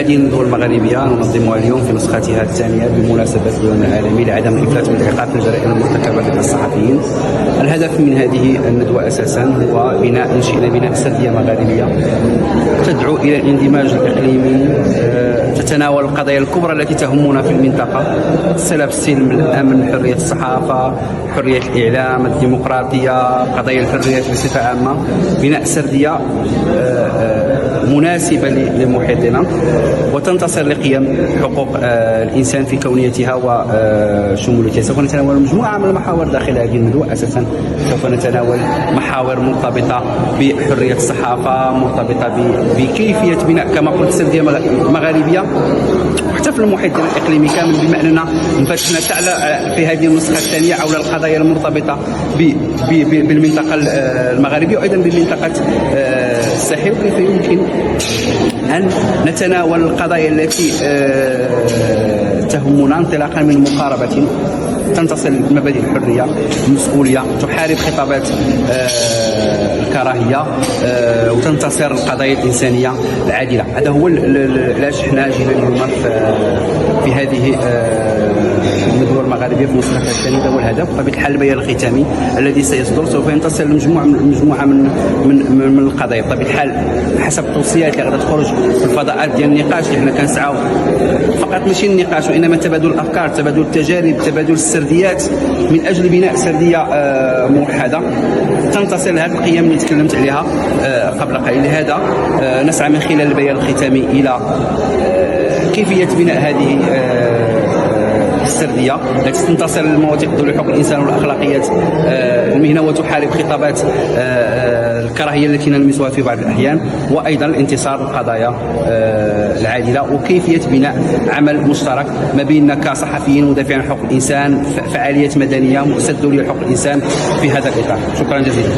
هذه الندوة المغربية ننظمها اليوم في نسختها الثانية بمناسبة اليوم العالمي لعدم الإفلات بالعقاب في الجرائم المرتكبة ضد الصحفيين. الهدف من هذه الندوة أساسا هو إنشئنا بناء سردية مغاربية تدعو إلى الاندماج الإقليمي، تتناول القضايا الكبرى التي تهمنا في المنطقة: السلام، السلم، الأمن، حرية الصحافة، حرية الإعلام، الديمقراطية، قضايا الحريات بصفة عامة. بناء سردية مناسبة لمحيطنا وتنتصر لقيم حقوق الإنسان في كونيتها وشموليتها. سوف نتناول مجموعة من المحاور داخل هذه الندوة. أساسا سوف نتناول محاور مرتبطة بحرية الصحافة، مرتبطة بكيفية بناء كما قلت سردية مغاربية حتى في المحيط الإقليمي كامل، بما أننا انفتحنا في هذه النسخة الثانية حول القضايا المرتبطة بالمنطقة المغاربية وأيضا بمنطقة الساحل، وكيف يمكن أن نتناول القضايا التي تهمنا انطلاقا من مقاربة تنتصر مبادئ الحرية، المسؤولية، تحارب خطابات الكراهية، وتنتصر القضايا الإنسانية العادلة. هذا هو علاش حنا جينا اليوم في هذه الندوة المغاربية في نسختها الثانية. هذا هو الهدف. بطبيعة الحال البيان الختامي الذي سيصدر سوف ينتصر لمجموعة من القضايا. بطبيعة الحال حسب التوصيات اللي غادا تخرج في الفضاءات ديال النقاش اللي حنا كنسعاو فقط ماشي النقاش وإنما تبادل الأفكار، تبادل التجارب، تبادل السرديات من أجل بناء سردية موحدة تنتصر لهذه القيم اللي تكلمت عليها قبل قليل. هذا نسعى من خلال البيان الختامي إلى كيفية بناء هذه السردية التي تنتصر للمواثيق دول حقوق الإنسان والأخلاقيات المهنة وتحارب خطابات الكراهية التي نلمسها في بعض الأحيان، وأيضا الانتصار للقضايا العادلة وكيفية بناء عمل مشترك ما بيننا كصحفيين ومدافعين عن حقوق الإنسان، فعاليات مدنية، مؤسسات دولية لحقوق الإنسان في هذا الإطار. شكرا جزيلا.